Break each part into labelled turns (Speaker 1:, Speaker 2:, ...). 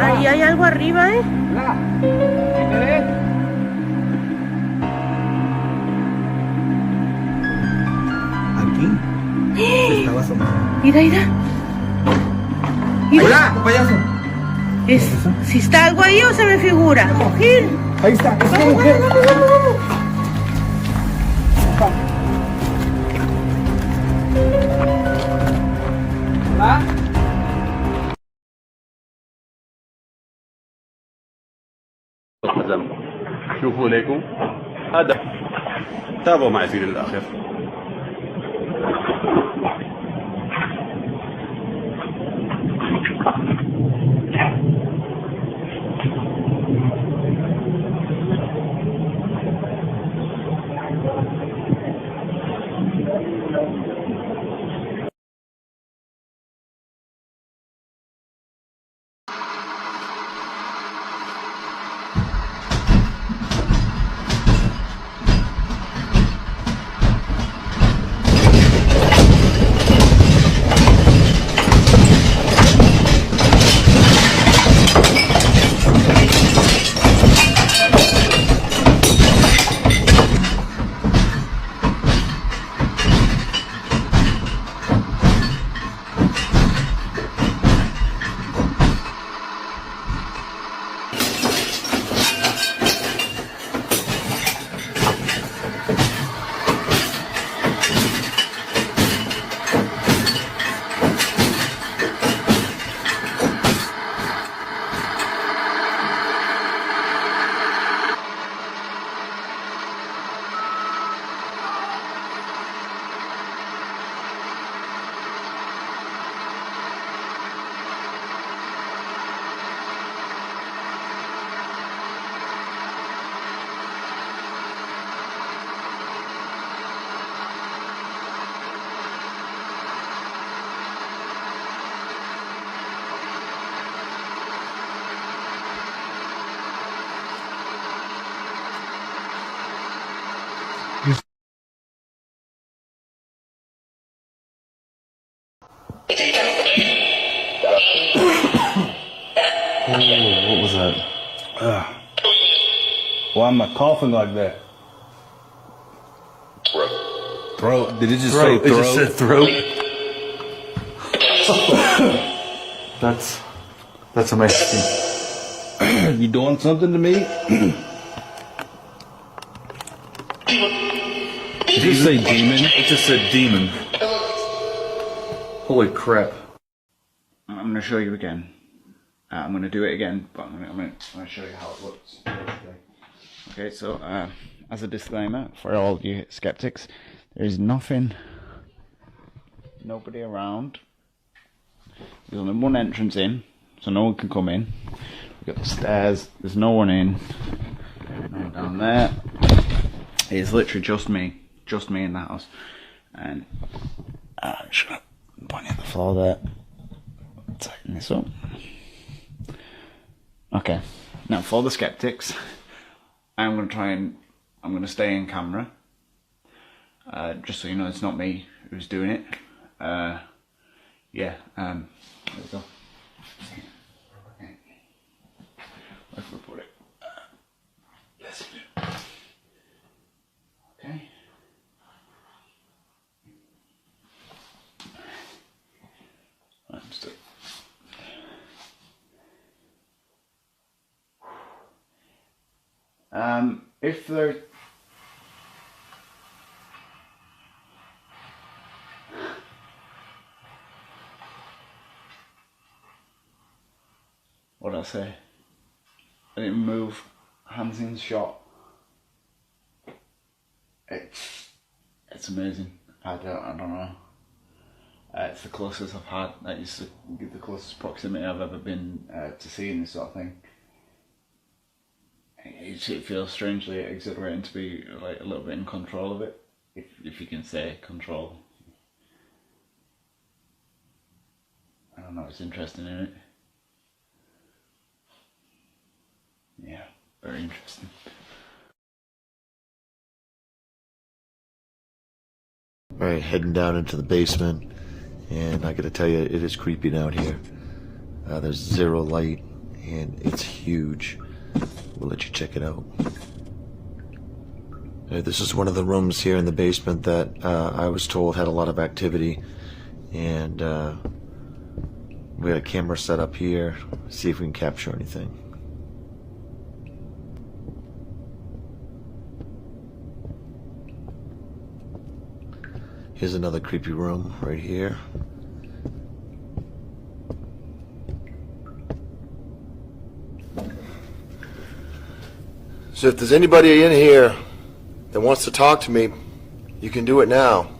Speaker 1: Ahí hay algo arriba, ¿eh?
Speaker 2: Aquí se estaba asomando.
Speaker 1: Mira, mira. Mira.
Speaker 2: ¡Hola, payaso!
Speaker 1: Si está algo ahí o se me figura. Gil.
Speaker 2: Ahí está, es una
Speaker 1: Vamos,
Speaker 2: mujer.
Speaker 1: vamos, vamos,
Speaker 2: ¿Ah?
Speaker 3: الحزم شوفوا ليكم هذا تابعوا معي فيه للآخر.
Speaker 4: What was that? Why am I coughing like that?
Speaker 3: Throat. Did it just
Speaker 4: Throat.
Speaker 3: say
Speaker 4: It
Speaker 3: throat?
Speaker 4: just said throat. That's amazing.
Speaker 3: You doing something to me? Did you say demon?
Speaker 4: It just said demon. Holy crap. I'm going to show you again. I'm going to do it again, but I'm going to show you how it looks. Okay, so as a disclaimer for all you skeptics, there is nobody around. There's only one entrance in, so no one can come in. We've got the stairs, there's no one in. No one down there. It's literally just me in the house. And I'm just going to point at the floor there. Tighten this up. Okay, now for the skeptics, I'm going to stay in camera, just so you know it's not me who's doing it. There we go. Okay. Where can we put it? Yes. Okay. Let's do it. If there... What did I say? I didn't move. Hands in shot. It's amazing. I don't know. It's the closest I've had. That is the closest proximity I've ever been to seeing this sort of thing. It feels strangely exhilarating to be like a little bit in control of it, if you can say control. I don't know, it's interesting, isn't it? Yeah, very interesting.
Speaker 5: Alright, heading down into the basement, and I gotta tell you, it is creepy down here. There's zero light, and it's huge. We'll let you check it out. This is one of the rooms here in the basement that I was told had a lot of activity, and we had a camera set up here, see if we can capture anything. Here's another creepy room right here. So if there's anybody in here that wants to talk to me, you can do it now.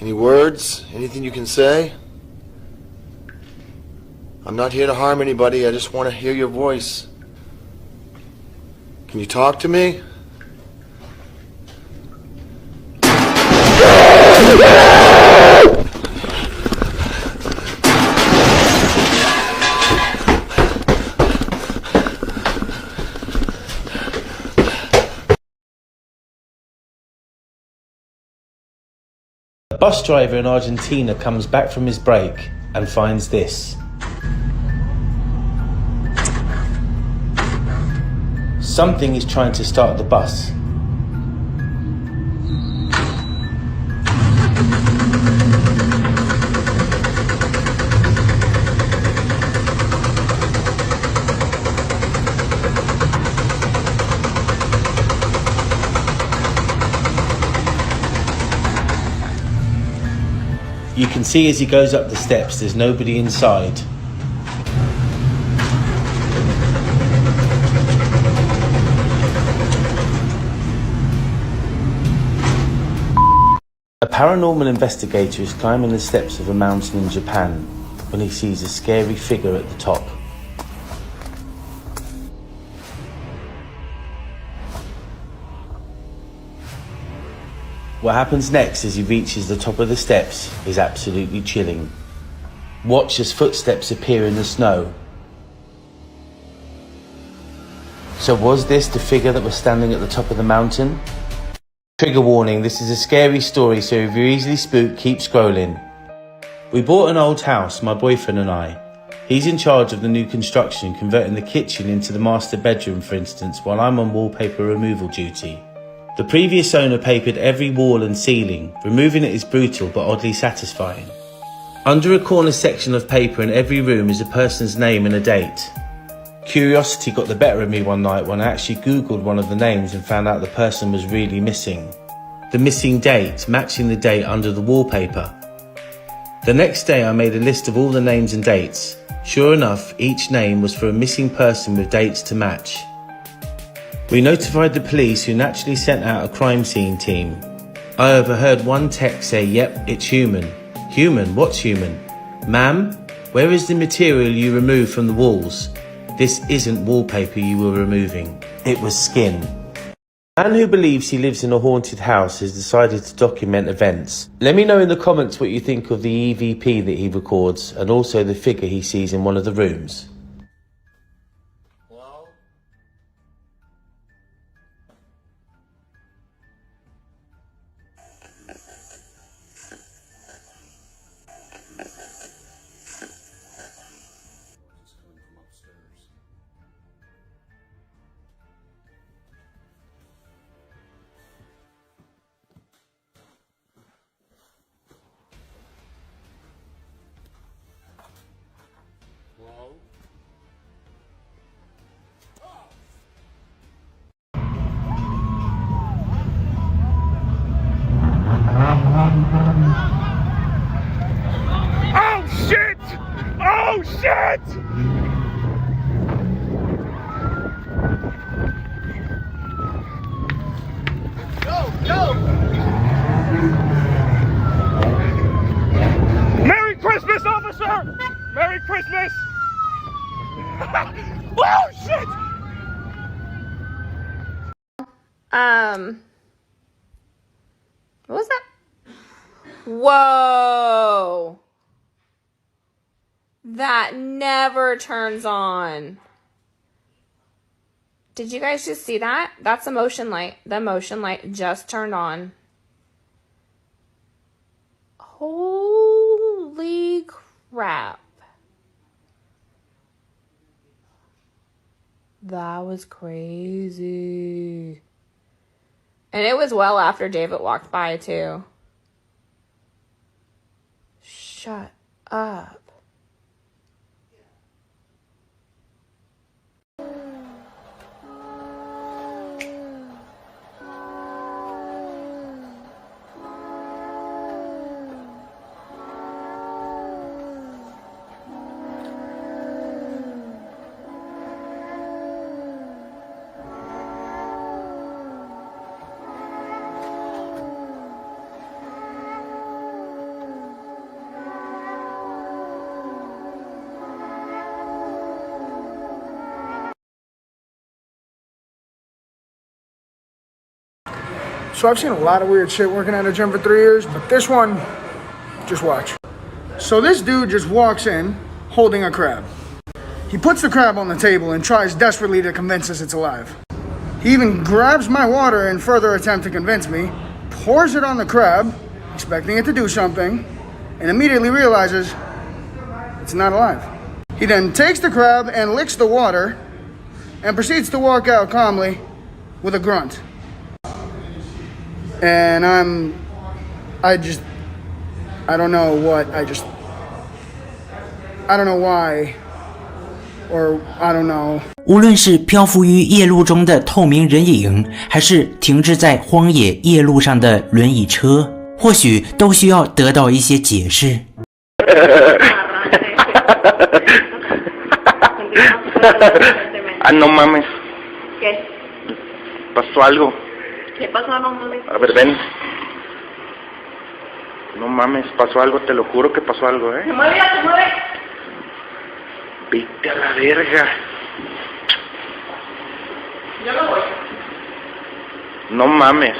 Speaker 5: Any words? Anything you can say? I'm not here to harm anybody, I just want to hear your voice. Can you talk to me?
Speaker 6: A bus driver in Argentina comes back from his break and finds this. Something is trying to start the bus. You can see as he goes up the steps, there's nobody inside. A paranormal investigator is climbing the steps of a mountain in Japan when he sees a scary figure at the top. What happens next as he reaches the top of the steps is absolutely chilling. Watch as footsteps appear in the snow. So was this the figure that was standing at the top of the mountain? Trigger warning, this is a scary story, so if you're easily spooked, keep scrolling. We bought an old house, my boyfriend and I. He's in charge of the new construction, converting the kitchen into the master bedroom, for instance, while I'm on wallpaper removal duty. The previous owner papered every wall and ceiling. Removing it is brutal but oddly satisfying. Under a corner section of paper in every room is a person's name and a date. Curiosity got the better of me one night when I actually googled one of the names and found out the person was really missing. The missing date matching the date under the wallpaper. The next day I made a list of all the names and dates. Sure enough, each name was for a missing person with dates to match. We notified the police, who naturally sent out a crime scene team. I overheard one tech say, "Yep, it's human." Human? What's human? "Ma'am, where is the material you removed from the walls?" This isn't wallpaper you were removing. It was skin. A man who believes he lives in a haunted house has decided to document events. Let me know in the comments what you think of the EVP that he records and also the figure he sees in one of the rooms.
Speaker 7: Oh shit! Oh shit! Go! Merry Christmas, officer! Merry Christmas! Oh shit!
Speaker 8: What was that? Whoa! That never turns on. Did you guys just see that? That's the motion light. The motion light just turned on. Holy crap. That was crazy. And it was well after David walked by, too. Shut up.
Speaker 2: So I've seen a lot of weird shit working at a gym for 3 years, but this one, just watch. So this dude just walks in holding a crab. He puts the crab on the table and tries desperately to convince us it's alive. He even grabs my water in further attempt to convince me, pours it on the crab, expecting it to do something, and immediately realizes it's not alive. He then takes the crab and licks the water and proceeds to walk out calmly with a grunt. And I don't know why, or I don't know.
Speaker 9: 无论是漂浮于夜路中的透明人影，还是停滞在荒野夜路上的轮椅车，或许都需要得到一些解释。
Speaker 10: No mames.
Speaker 1: ¿Qué?
Speaker 10: Pasó algo.
Speaker 1: ¿Qué pasó? No mames.
Speaker 10: A ver, ven. No mames, pasó algo, te lo juro que pasó algo, ¿eh?
Speaker 1: Se mueve, ya se mueve.
Speaker 10: Vete a la verga.
Speaker 1: Yo no voy.
Speaker 10: No mames.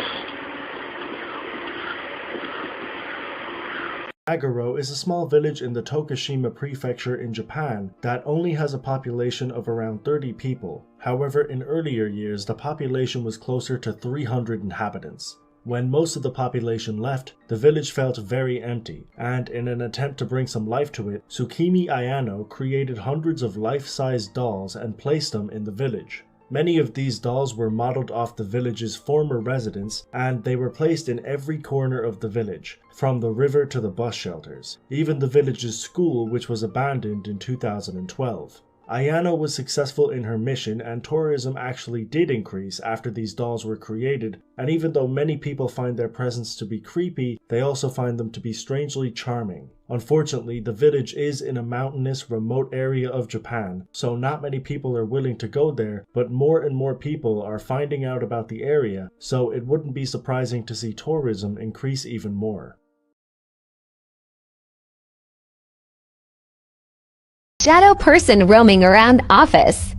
Speaker 11: Agaro is a small village in the Tokushima prefecture in Japan that only has a population of around 30 people. However, in earlier years, the population was closer to 300 inhabitants. When most of the population left, the village felt very empty, and in an attempt to bring some life to it, Tsukimi Ayano created hundreds of life-sized dolls and placed them in the village. Many of these dolls were modeled off the village's former residents, and they were placed in every corner of the village, from the river to the bus shelters, even the village's school, which was abandoned in 2012. Ayano was successful in her mission, and tourism actually did increase after these dolls were created, and even though many people find their presence to be creepy, they also find them to be strangely charming. Unfortunately, the village is in a mountainous, remote area of Japan, so not many people are willing to go there, but more and more people are finding out about the area, so it wouldn't be surprising to see tourism increase even more.
Speaker 12: Shadow person roaming around office.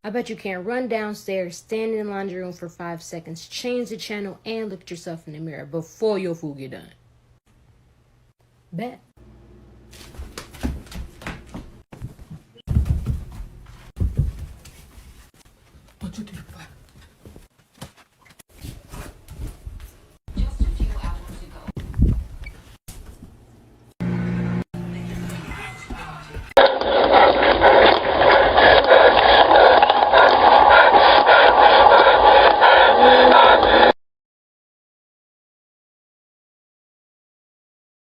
Speaker 13: I bet you can't run downstairs, stand in the laundry room for 5 seconds, change the channel, and look at yourself in the mirror before your food get done. Bet.